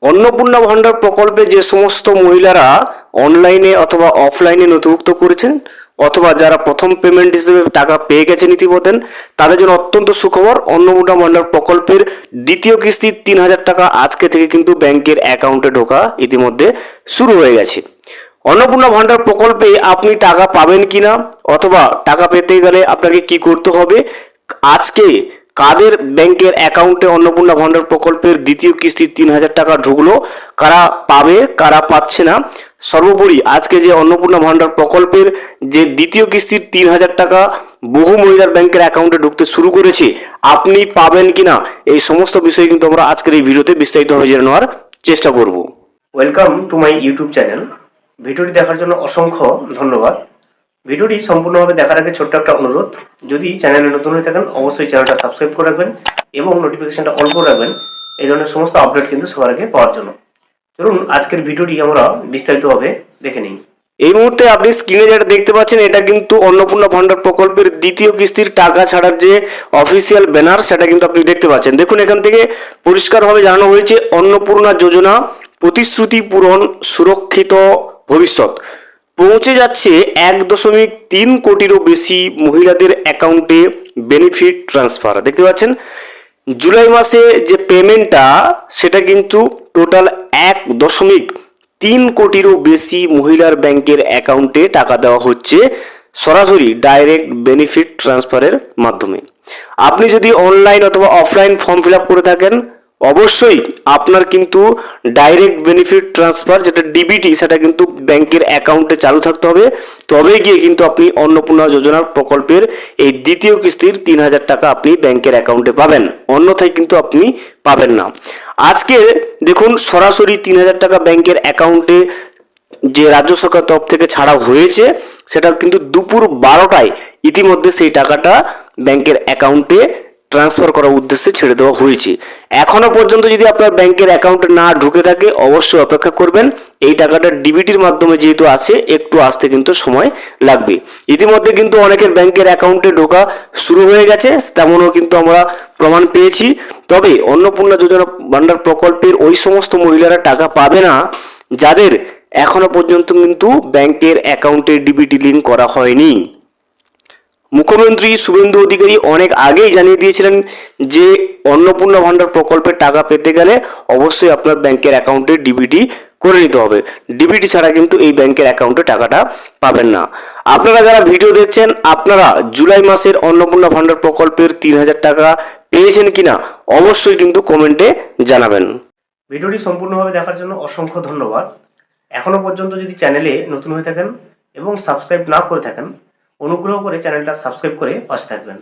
অন্নপূর্ণা ভান্ডার প্রকল্পে যে সমস্ত মহিলারা অনলাইনে অথবা অফলাইনে নথিভুক্ত করেছেন অথবা যারা প্রথম পেমেন্ট হিসেবে টাকা পেয়ে গেছেন ইতিমধ্যে, তাদের জন্য অত্যন্ত সুখবর। অন্নপূর্ণা ভান্ডার প্রকল্পের দ্বিতীয় কিস্তি 3,000 টাকা আজকে থেকে কিন্তু ব্যাংকের অ্যাকাউন্টে ঢোকা ইতিমধ্যে শুরু হয়ে গেছে। অন্নপূর্ণা ভান্ডার প্রকল্পে আপনি টাকা পাবেন কিনা অথবা টাকা পেতে গেলে আপনাকে কি করতে হবে, আজকে কাদের ব্যাংকের অ্যাকাউন্টে অন্নপূর্ণা ভান্ডার প্রকল্পের দ্বিতীয় কিস্তি 3,000 টাকা ঢুকলো, কারা পাবে কারা পাচ্ছে না, সর্বোপরি আজকে যে অন্নপূর্ণা ভান্ডার প্রকল্পের যে দ্বিতীয় কিস্তির 3,000 টাকা বহু মহিলার ব্যাংকের অ্যাকাউন্টে ঢুকতে শুরু করেছে, আপনি পাবেন কিনা, এই সমস্ত বিষয় কিন্তু আমরা আজকের এই ভিডিওতে বিস্তারিতভাবে জেনে নেওয়ার চেষ্টা করব। Welcome to my YouTube channel. ভিডিওটি দেখার জন্য অসংখ্য ধন্যবাদ। ভিডিওটি সম্পূর্ণভাবে দেখার আগে ছোট্ট একটা অনুরোধ, যদি চ্যানেলে নতুন হয়ে থাকেন অবশ্যই চ্যানেলটা সাবস্ক্রাইব করে রাখবেন এবং নোটিফিকেশনটা অন করে রাখবেন এই ধরনের সমস্ত আপডেট কিন্তু সবার আগে পাওয়ার জন্য। চলুন আজকের ভিডিওটি আমরা বিস্তারিতভাবে দেখে নিই। এই মুহূর্তে আপনি স্ক্রিনে যেটা দেখতে পাচ্ছেন, এটা কিন্তু অন্নপূর্ণা ভান্ডার প্রকল্পের দ্বিতীয় কিস্তির টাকা ছাড়ার যে অফিসিয়াল ব্যানার, সেটা কিন্তু আপনি দেখতে পাচ্ছেন। দেখুন, এখান থেকে পরিষ্কারভাবে জানানো হয়েছে অন্নপূর্ণা যোজনা প্রতিশ্রুতি পূরণ, সুরক্ষিত ভবিষ্যৎ। পৌঁছে যাচ্ছে 1.3 কোটিরও বেশি মহিলাদের অ্যাকাউন্টে বেনিফিট ট্রান্সফার। দেখতে পাচ্ছেন জুলাই মাসে যে পেমেন্টটা, সেটা কিন্তু টোটাল 1.3 কোটিরও বেশি মহিলার ব্যাংকের অ্যাকাউন্টে টাকা দেওয়া হচ্ছে সরাসরি ডাইরেক্ট বেনিফিট ট্রান্সফারের মাধ্যমে। আপনি যদি অনলাইন অথবা অফলাইন ফর্ম ফিল আপ করে থাকেন, অবশ্যই আপনার কিন্তু ডাইরেক্ট বেনিফিট ট্রান্সফার যেটা ডিবিটি, সেটা কিন্তু ব্যাংকের অ্যাকাউন্টে চালু থাকতে হবে। তবে গিয়ে কিন্তু আপনি অন্নপূর্ণা যোজনার প্রকল্পের এই দ্বিতীয় কিস্তির 3,000 টাকা আপনি ব্যাংকের অ্যাকাউন্টে পাবেন, অন্যথায় কিন্তু আপনি পাবেন না। আজকে দেখুন সরাসরি 3,000 টাকা ব্যাংকের অ্যাকাউন্টে যে রাজ্য সরকার তরফ থেকে ছাড়া হয়েছে, সেটা কিন্তু দুপুর 12টায় ইতিমধ্যে সেই টাকাটা ব্যাংকের অ্যাকাউন্টে ট্রান্সফার করার উদ্দেশ্যে ছেড়ে দেওয়া হয়েছে। এখনো পর্যন্ত যদি আপনার ব্যাংকের অ্যাকাউন্টে না ঢুকে থাকে, অবশ্যই অপেক্ষা করবেন। এই টাকাটা ডিবিটির মাধ্যমে যেহেতু আসে, একটু আসতে কিন্তু সময় লাগবে। ইতিমধ্যে কিন্তু অনেকের ব্যাংকের অ্যাকাউন্টে ঢোকা শুরু হয়ে গেছে, তেমনও কিন্তু আমরা প্রমাণ পেয়েছি। তবে অন্নপূর্ণা যোজনা ভান্ডার প্রকল্পের ওই সমস্ত মহিলারা টাকা পাবে না যাদের এখনো পর্যন্ত কিন্তু ব্যাংকের অ্যাকাউন্টে ডিবিটি লিঙ্ক করা হয়নি। মুখ্যমন্ত্রী শুভেন্দু অধিকারী অনেক আগেই জানিয়ে দিয়েছিলেন যে অন্নপূর্ণা ভান্ডার প্রকল্পের টাকা পেতে গেলে অবশ্যই আপনার ব্যাংকের অ্যাকাউন্টে ডিবিটি করে নিতে হবে। ডিবিটি ছাড়া কিন্তু এই ব্যাংকের অ্যাকাউন্টে টাকাটা পাবেন না। আপনারা যারা ভিডিও দেখছেন, আপনারা জুলাই মাসের অন্নপূর্ণা ভান্ডার প্রকল্পের 3,000 টাকা পেয়েছেন কিনা অবশ্যই কিন্তু কমেন্টে জানাবেন। ভিডিওটি সম্পূর্ণভাবে দেখার জন্য অসংখ্য ধন্যবাদ। এখনো পর্যন্ত যদি চ্যানেলে নতুন হয়ে থাকেন এবং সাবস্ক্রাইব না করে থাকেন, অনুগ্রহ করে চ্যানেলটা সাবস্ক্রাইব করে পাশে থাকবেন।